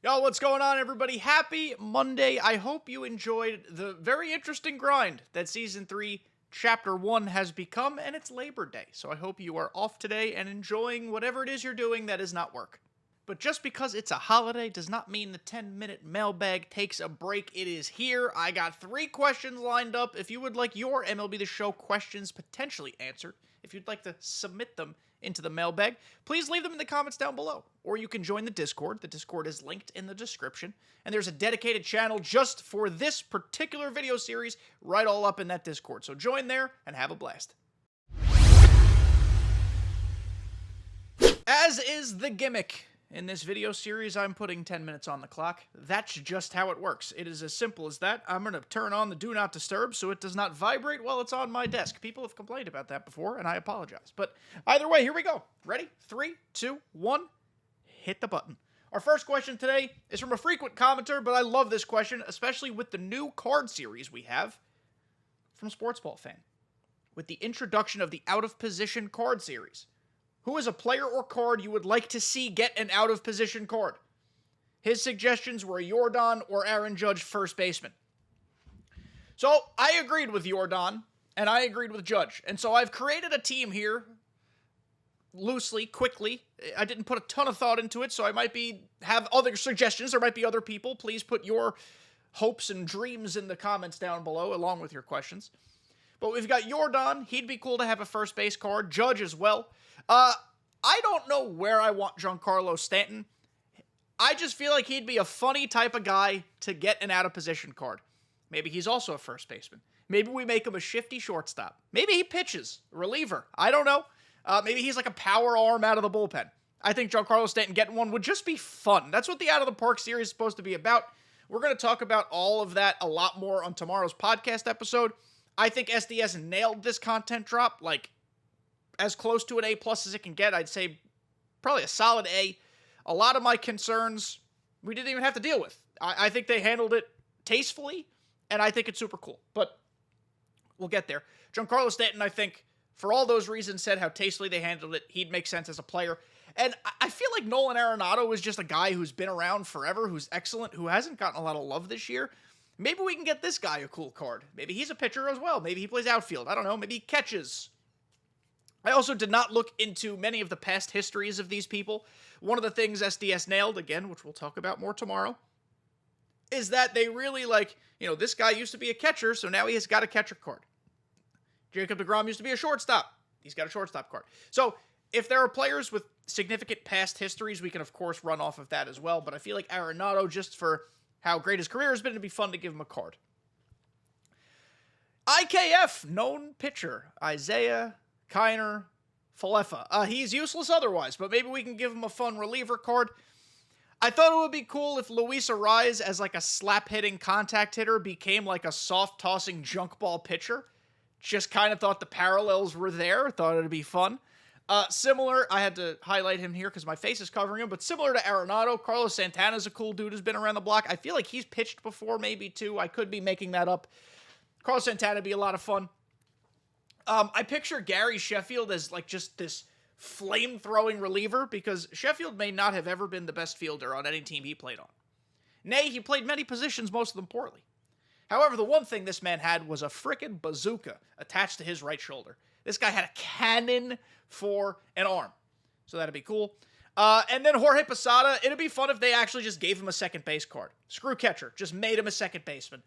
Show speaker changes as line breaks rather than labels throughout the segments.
Yo, what's going on, everybody? Happy Monday. I hope you enjoyed the very interesting grind that Season 3, Chapter 1 has become, and it's Labor Day. So I hope you are off today and enjoying whatever it is you're doing that is not work. But just because it's a holiday does not mean the 10-minute mailbag takes a break. It is here. I got 3 questions lined up. If you would like your MLB The Show questions potentially answered, if you'd like to submit them into the mailbag, please leave them in the comments down below. Or you can join the Discord. The Discord is linked in the description. And there's a dedicated channel just for this particular video series right all up in that Discord. So join there and have a blast. As is the gimmick, in this video series, I'm putting 10 minutes on the clock. That's just how it works. It is as simple as that. I'm going to turn on the Do Not Disturb so it does not vibrate while it's on my desk. People have complained about that before, and I apologize. But either way, here we go. Ready? 3, 2, 1. Hit the button. Our first question today is from a frequent commenter, but I love this question, especially with the new card series we have from Sports Ball Fan. With the introduction of the Out of Position card series. Who is a player or card you would like to see get an out-of-position card? His suggestions were Yordan or Aaron Judge first baseman. So, I agreed with Yordan, and I agreed with Judge. And so I've created a team here, loosely, quickly. I didn't put a ton of thought into it, so I might have other suggestions. There might be other people. Please put your hopes and dreams in the comments down below, along with your questions. But we've got Yordan. He'd be cool to have a first base card. Judge as well. I don't know where I want Giancarlo Stanton. I just feel like he'd be a funny type of guy to get an out-of-position card. Maybe he's also a first baseman. Maybe we make him a shifty shortstop. Maybe he pitches, reliever. I don't know. Maybe he's like a power arm out of the bullpen. I think Giancarlo Stanton getting one would just be fun. That's what the Out of the Park series is supposed to be about. We're going to talk about all of that a lot more on tomorrow's podcast episode. I think SDS nailed this content drop, like, as close to an A+ as it can get. I'd say probably a solid A. A lot of my concerns we didn't even have to deal with. I think they handled it tastefully, and I think it's super cool. But we'll get there. Giancarlo Stanton, I think, for all those reasons, said how tastefully they handled it. He'd make sense as a player. And I feel like Nolan Arenado is just a guy who's been around forever, who's excellent, who hasn't gotten a lot of love this year. Maybe we can get this guy a cool card. Maybe he's a pitcher as well. Maybe he plays outfield. I don't know. Maybe he catches. I also did not look into many of the past histories of these people. One of the things SDS nailed, again, which we'll talk about more tomorrow, is that they really, this guy used to be a catcher, so now he has got a catcher card. Jacob deGrom used to be a shortstop. He's got a shortstop card. So, if there are players with significant past histories, we can, of course, run off of that as well. But I feel like Arenado, just for how great his career has been, it'd be fun to give him a card. IKF, known pitcher, Isaiah Kiner Falefa. He's useless otherwise, but maybe we can give him a fun reliever card. I thought it would be cool if Luis Arraez, as like a slap-hitting contact hitter, became like a soft-tossing junk ball pitcher. Just kind of thought the parallels were there. Thought it would be fun. Similar, I had to highlight him here because my face is covering him, but similar to Arenado, Carlos Santana's a cool dude who's been around the block. I feel like he's pitched before, maybe too. I could be making that up. Carlos Santana would be a lot of fun. I picture Gary Sheffield as like just this flame-throwing reliever because Sheffield may not have ever been the best fielder on any team he played on. Nay, he played many positions, most of them poorly. However, the one thing this man had was a frickin' bazooka attached to his right shoulder. This guy had a cannon for an arm. So that'd be cool. And then Jorge Posada, it'd be fun if they actually just gave him a second base card. Screw catcher, just made him a second baseman.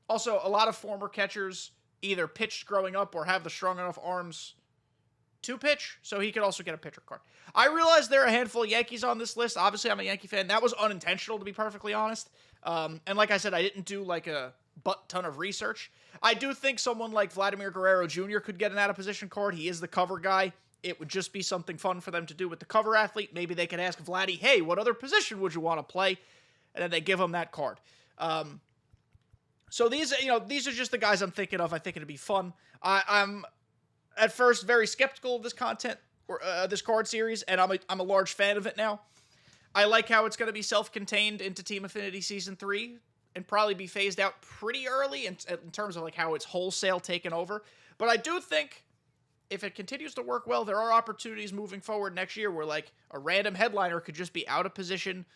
Also, a lot of former catchers either pitched growing up or have the strong enough arms to pitch, so he could also get a pitcher card. I realize there are a handful of Yankees on this list. Obviously, I'm a Yankee fan. That was unintentional, to be perfectly honest. And like I said, I didn't do like a butt-ton of research. I do think someone like Vladimir Guerrero Jr. could get an out-of-position card. He is the cover guy. It would just be something fun for them to do with the cover athlete. Maybe they could ask Vladdy, hey, what other position would you want to play? And then they give him that card. So these are just the guys I'm thinking of. I think it'd be fun. I'm at first very skeptical of this content or this card series, and I'm a large fan of it now. I like how it's going to be self-contained into Team Affinity Season 3 and probably be phased out pretty early in terms of like how it's wholesale taken over. But I do think if it continues to work well, there are opportunities moving forward next year where like a random headliner could just be out of position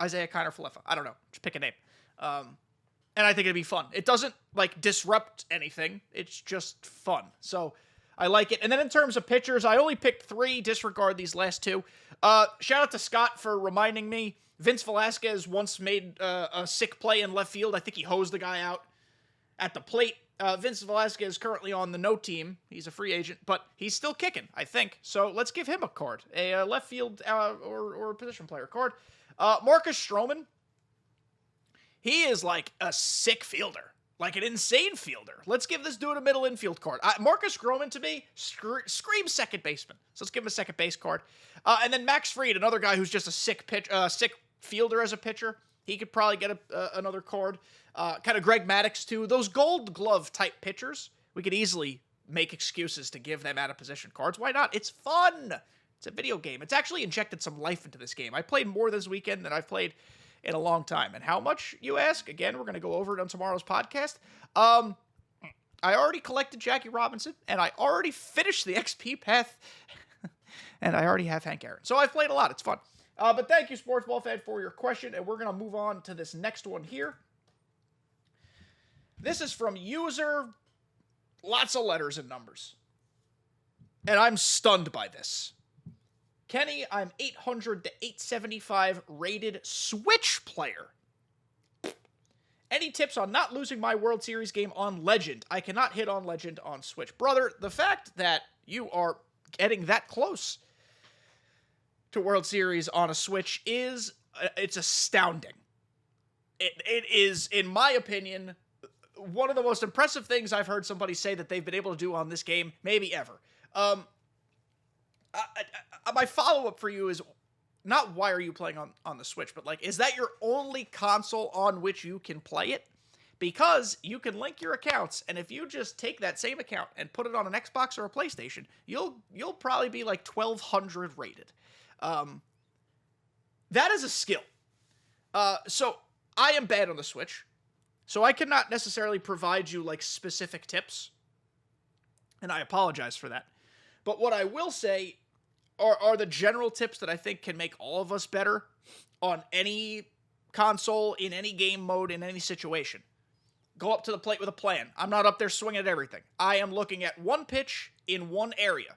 Isaiah Kiner Falefa. I don't know. Just pick a name. And I think it'd be fun. It doesn't, like, disrupt anything. It's just fun. So I like it. And then in terms of pitchers, I only picked 3. Disregard these last 2. Shout out to Scott for reminding me. Vince Velasquez once made a sick play in left field. I think he hosed the guy out at the plate. Vince Velasquez is currently on the no team. He's a free agent, but he's still kicking, I think. So let's give him a card. A left field or position player card. Marcus Stroman. He is like a sick fielder. Like an insane fielder. Let's give this dude a middle infield card. Marcus Stroman, to me, screams second baseman. So let's give him a second base card. And then Max Fried, another guy who's just a sick fielder as a pitcher. He could probably get another card. Kind of Greg Maddux, too. Those gold glove type pitchers, we could easily make excuses to give them out of position cards. Why not? It's fun. It's a video game. It's actually injected some life into this game. I played more this weekend than I've played in a long time. And how much, you ask? Again, we're going to go over it on tomorrow's podcast. I already collected Jackie Robinson, and I already finished the XP path, and I already have Hank Aaron. So I've played a lot. It's fun. But thank you, Sports Ball Fan, for your question, and we're going to move on to this next one here. This is from user, lots of letters and numbers. And I'm stunned by this. Kenny, I'm 800 to 875 rated Switch player. Any tips on not losing my World Series game on Legend? I cannot hit on Legend on Switch. Brother, the fact that you are getting that close to World Series on a Switch it's astounding. It is, in my opinion, one of the most impressive things I've heard somebody say that they've been able to do on this game, maybe ever. My follow-up for you is not why are you playing on the Switch, but like, is that your only console on which you can play it? Because you can link your accounts, and if you just take that same account and put it on an Xbox or a PlayStation, you'll probably be like 1200 rated. That is a skill. So I am bad on the Switch, so I cannot necessarily provide you like specific tips, and I apologize for that. But what I will say are the general tips that I think can make all of us better on any console, in any game mode, in any situation. Go up to the plate with a plan. I'm not up there swinging at everything. I am looking at one pitch in one area.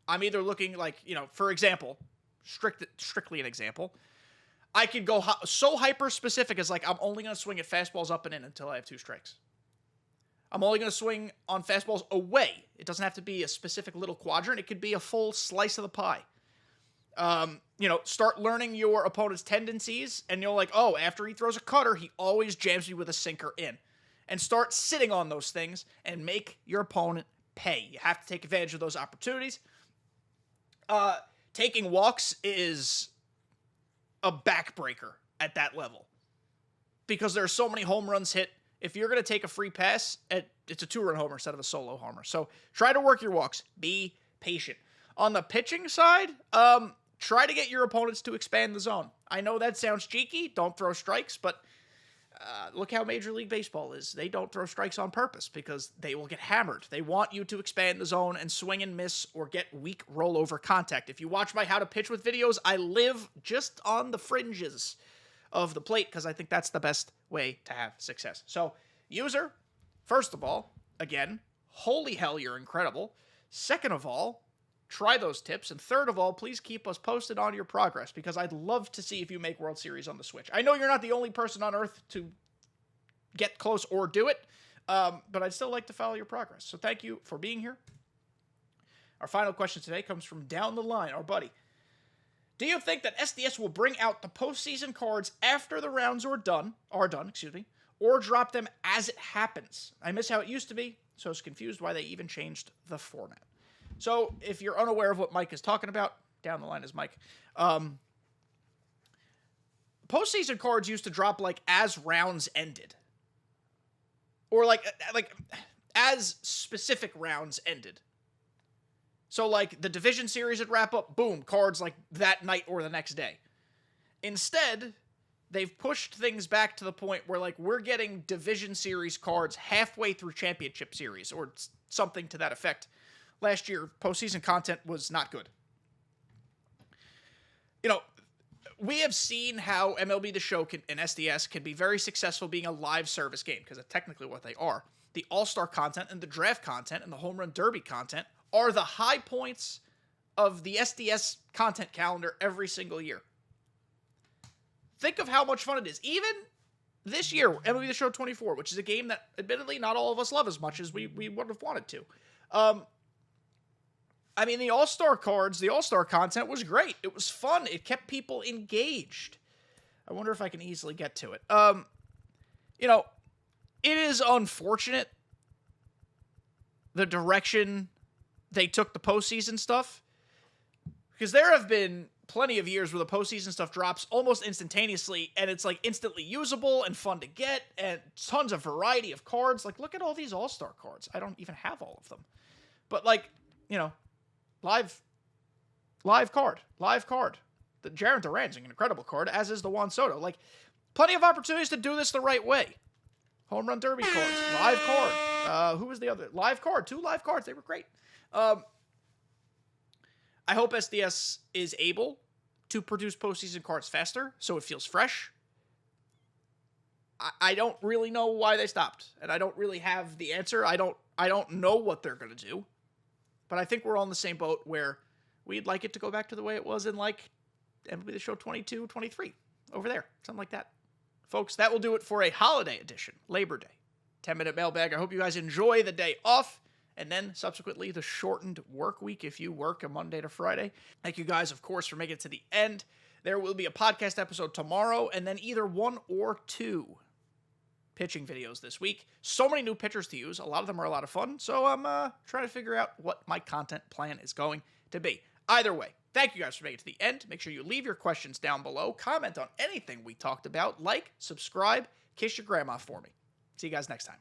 I'm either looking like, for example, strictly an example, I could go so hyper-specific as like, I'm only going to swing at fastballs up and in until I have 2 strikes. I'm only going to swing on fastballs away. It doesn't have to be a specific little quadrant. It could be a full slice of the pie. Start learning your opponent's tendencies, and you're like, oh, after he throws a cutter, he always jams me with a sinker in. And start sitting on those things and make your opponent pay. You have to take advantage of those opportunities. Taking walks is a backbreaker at that level, because there are so many home runs hit. If you're going to take a free pass, it's a 2-run homer instead of a solo homer. So try to work your walks. Be patient. On the pitching side, try to get your opponents to expand the zone. I know that sounds cheeky. Don't throw strikes, but look how Major League Baseball is. They don't throw strikes on purpose because they will get hammered. They want you to expand the zone and swing and miss or get weak rollover contact. If you watch my How to Pitch with videos, I live just on the fringes of the plate because I think that's the best way to have success. So, user, first of all, again, holy hell, you're incredible. Second of all, try those tips. And third of all, please keep us posted on your progress, because I'd love to see if you make World Series on the Switch. I know you're not the only person on Earth to get close or do it, but I'd still like to follow your progress. So thank you for being here. Our final question today comes from down the line, our buddy. Do you think that SDS will bring out the postseason cards after the rounds are done, or drop them as it happens? I miss how it used to be, so I was confused why they even changed the format. So, if you're unaware of what Mike is talking about, down the line is Mike. Postseason cards used to drop like as rounds ended, or like as specific rounds ended. So, like, the division series would wrap up, boom, cards like that night or the next day. Instead, they've pushed things back to the point where, like, we're getting division series cards halfway through championship series, or something to that effect. Last year, postseason content was not good. we have seen how MLB The Show and SDS can be very successful being a live service game, because that's technically what they are. The All-Star content and the draft content and the Home Run Derby content are the high points of the SDS content calendar every single year. Think of how much fun it is. Even this year, MLB The Show 24, which is a game that, admittedly, not all of us love as much as we would have wanted to. I mean, the All-Star cards, the All-Star content was great. It was fun. It kept people engaged. I wonder if I can easily get to it. You know, it is unfortunate the direction they took the postseason stuff, because there have been plenty of years where the postseason stuff drops almost instantaneously, and it's like instantly usable and fun to get, and tons of variety of cards. Like, look at all these All-Star cards. I don't even have all of them. But, like, you know, live card. The Jarren Duran's an incredible card, as is the Juan Soto. Like, plenty of opportunities to do this the right way. Home Run Derby cards, live card. Who was the other? Live card, 2 live cards. They were great. I hope SDS is able to produce postseason cards faster, so it feels fresh. I don't really know why they stopped, and I don't really have the answer. I don't know what they're going to do, but I think we're all in the same boat where we'd like it to go back to the way it was in, like, MLB The Show 22, 23, over there, something like that. Folks, that will do it for a holiday edition, Labor Day. 10-minute mailbag. I hope you guys enjoy the day off, and then subsequently the shortened work week if you work a Monday to Friday. Thank you guys, of course, for making it to the end. There will be a podcast episode tomorrow, and then either 1 or 2 pitching videos this week. So many new pitchers to use. A lot of them are a lot of fun, so I'm trying to figure out what my content plan is going to be. Either way, thank you guys for making it to the end. Make sure you leave your questions down below. Comment on anything we talked about. Like, subscribe, kiss your grandma for me. See you guys next time.